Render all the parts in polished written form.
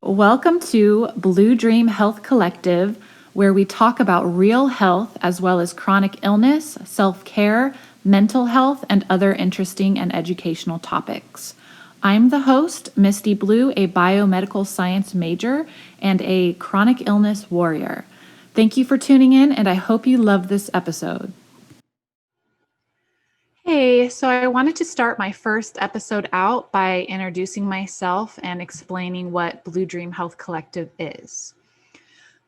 Welcome to Blu Dream Health Collective, where we talk about real health as well as chronic illness, self-care, mental health, and other interesting and educational topics. I'm the host, Misty Blue, a biomedical science major and a chronic illness warrior. Thank you for tuning in, and I hope you love this episode. Hey, so I wanted to start my first episode out by introducing myself and explaining what Blu Dream Health Collective is.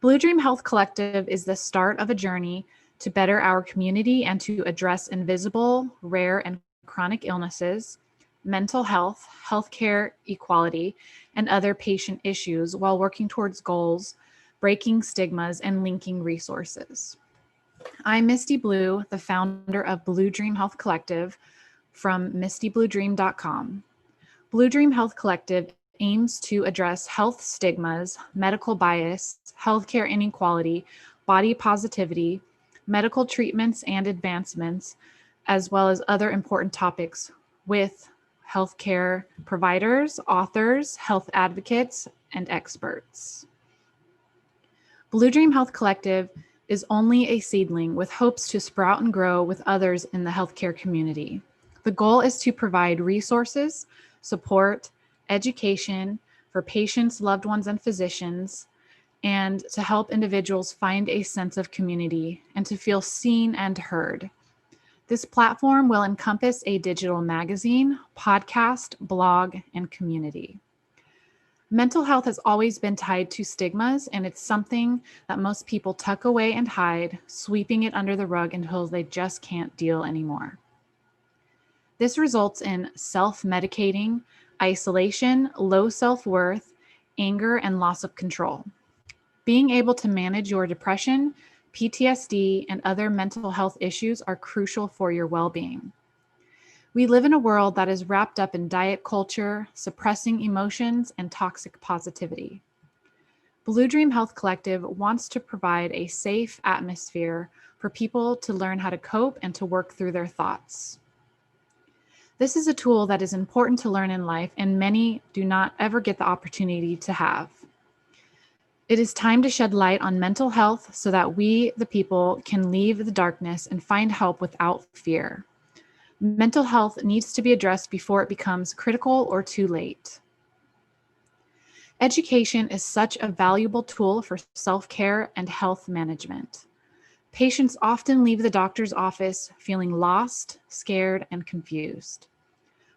Blu Dream Health Collective is the start of a journey to better our community and to address invisible, rare, and chronic illnesses, mental health, healthcare equality, and other patient issues while working towards goals, breaking stigmas, and linking resources. I'm Misty Blue, the founder of Blu Dream Health Collective from mistybluedream.com. Blu Dream Health Collective aims to address health stigmas, medical bias, healthcare inequality, body positivity, medical treatments and advancements, as well as other important topics with healthcare providers, authors, health advocates, and experts. Blu Dream Health Collective is only a seedling with hopes to sprout and grow with others in the healthcare community. The goal is to provide resources, support, education for patients, loved ones, and physicians, and to help individuals find a sense of community and to feel seen and heard. This platform will encompass a digital magazine, podcast, blog, and community. Mental health has always been tied to stigmas, and it's something that most people tuck away and hide, sweeping it under the rug until they just can't deal anymore. This results in self-medicating, isolation, low self-worth, anger, and loss of control. Being able to manage your depression, PTSD, and other mental health issues are crucial for your well-being. We live in a world that is wrapped up in diet culture, suppressing emotions, and toxic positivity. Blu Dream Health Collective wants to provide a safe atmosphere for people to learn how to cope and to work through their thoughts. This is a tool that is important to learn in life, and many do not ever get the opportunity to have. It is time to shed light on mental health so that we, the people, can leave the darkness and find help without fear. Mental health needs to be addressed before it becomes critical or too late. Education is such a valuable tool for self-care and health management. Patients often leave the doctor's office feeling lost, scared, and confused.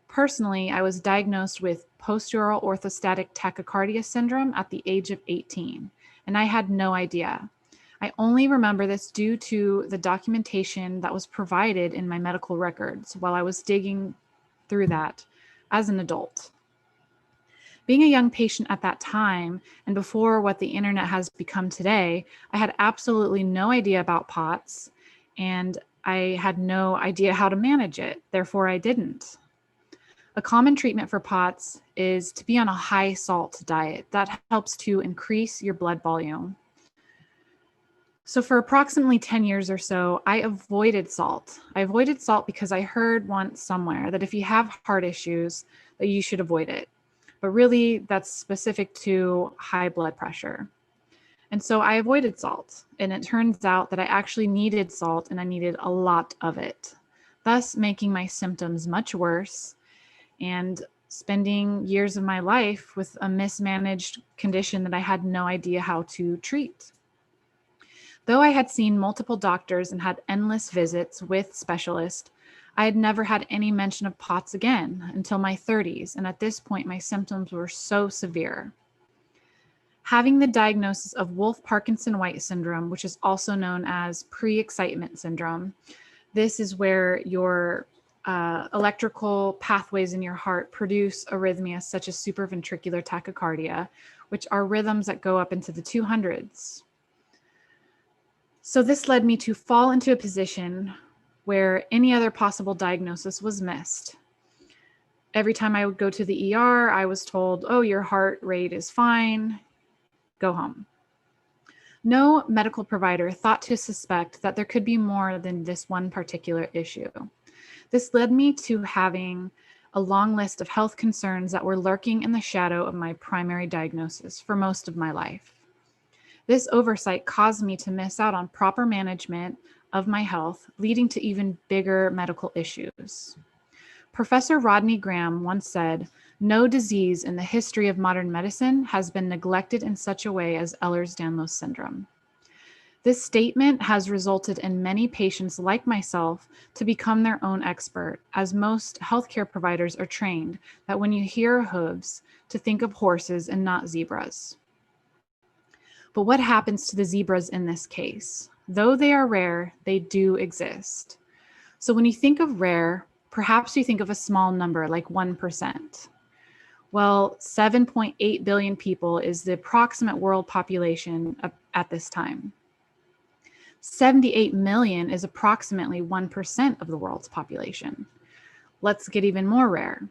Personally, I was diagnosed with postural orthostatic tachycardia syndrome at the age of 18, and I had no idea. I only remember this due to the documentation that was provided in my medical records while I was digging through that as an adult. Being a young patient at that time, and before what the internet has become today, I had absolutely no idea about POTS, and I had no idea how to manage it. Therefore, I didn't. A common treatment for POTS is to be on a high salt diet. That helps to increase your blood volume. So for approximately 10 years or so, I avoided salt. I avoided salt because I heard once somewhere that if you have heart issues, that you should avoid it. But really, that's specific to high blood pressure. And so I avoided salt. And it turns out that I actually needed salt, and I needed a lot of it, thus making my symptoms much worse and spending years of my life with a mismanaged condition that I had no idea how to treat. Though I had seen multiple doctors and had endless visits with specialists, I had never had any mention of POTS again until my 30s, and at this point my symptoms were so severe. Having the diagnosis of Wolff-Parkinson-White syndrome, which is also known as pre-excitement syndrome, this is where your electrical pathways in your heart produce arrhythmias such as supraventricular tachycardia, which are rhythms that go up into the 200s. So this led me to fall into a position where any other possible diagnosis was missed. Every time I would go to the ER, I was told, oh, your heart rate is fine, go home. No medical provider thought to suspect that there could be more than this one particular issue. This led me to having a long list of health concerns that were lurking in the shadow of my primary diagnosis for most of my life. This oversight caused me to miss out on proper management of my health, leading to even bigger medical issues. Professor Rodney Graham once said, "No disease in the history of modern medicine has been neglected in such a way as Ehlers-Danlos syndrome." This statement has resulted in many patients like myself to become their own expert, as most healthcare providers are trained that when you hear hooves, to think of horses and not zebras. But what happens to the zebras in this case? Though they are rare, they do exist. So when you think of rare, perhaps you think of a small number like 1%. Well, 7.8 billion people is the approximate world population at this time. 78 million is approximately 1% of the world's population. Let's get even more rare.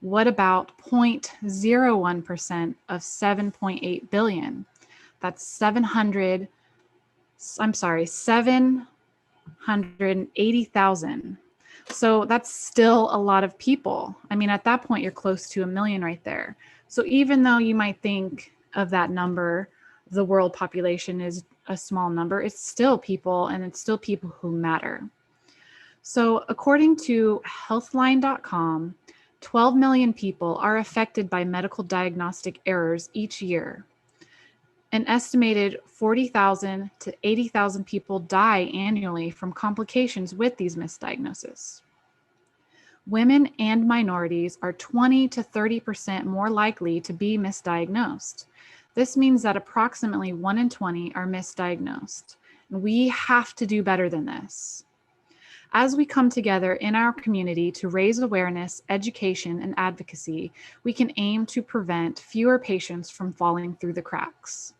What about 0.01% of 7.8 billion? That's 780,000. So that's still a lot of people. I mean, at that point, you're close to a million right there. So even though you might think of that number, the world population is a small number, it's still people, and it's still people who matter. So according to healthline.com, 12 million people are affected by medical diagnostic errors each year. An estimated 40,000 to 80,000 people die annually from complications with these misdiagnoses. Women and minorities are 20 to 30% more likely to be misdiagnosed. This means that approximately 1 in 20 are misdiagnosed. We have to do better than this. As we come together in our community to raise awareness, education, and advocacy, we can aim to prevent fewer patients from falling through the cracks.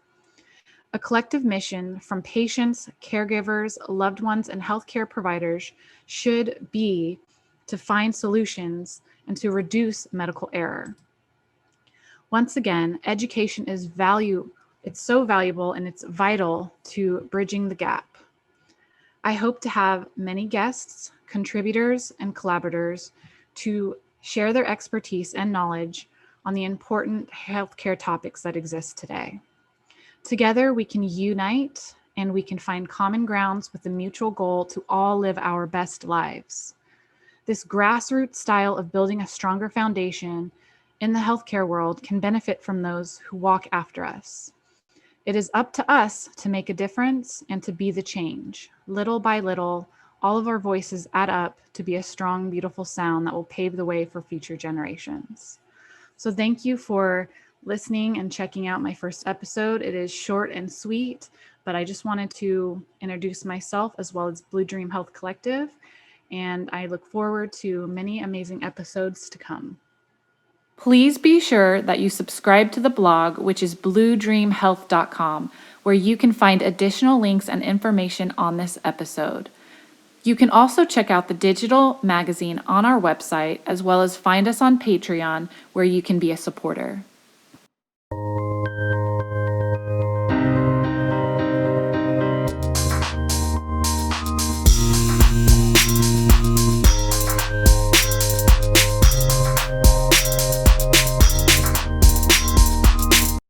A collective mission from patients, caregivers, loved ones, and healthcare providers should be to find solutions and to reduce medical error. Once again, education is it's so valuable and it's vital to bridging the gap. I hope to have many guests, contributors, and collaborators to share their expertise and knowledge on the important healthcare topics that exist today. Together, we can unite and we can find common grounds with the mutual goal to all live our best lives. This grassroots style of building a stronger foundation in the healthcare world can benefit from those who walk after us. It is up to us to make a difference and to be the change. Little by little, all of our voices add up to be a strong, beautiful sound that will pave the way for future generations. So thank you for listening and checking out my first episode. It is short and sweet, but I just wanted to introduce myself as well as Blu Dream Health Collective, and I look forward to many amazing episodes to come. Please be sure that you subscribe to the blog, which is bludreamhealth.com, where you can find additional links and information on this episode. You can also check out the digital magazine on our website, as well as find us on Patreon, where you can be a supporter.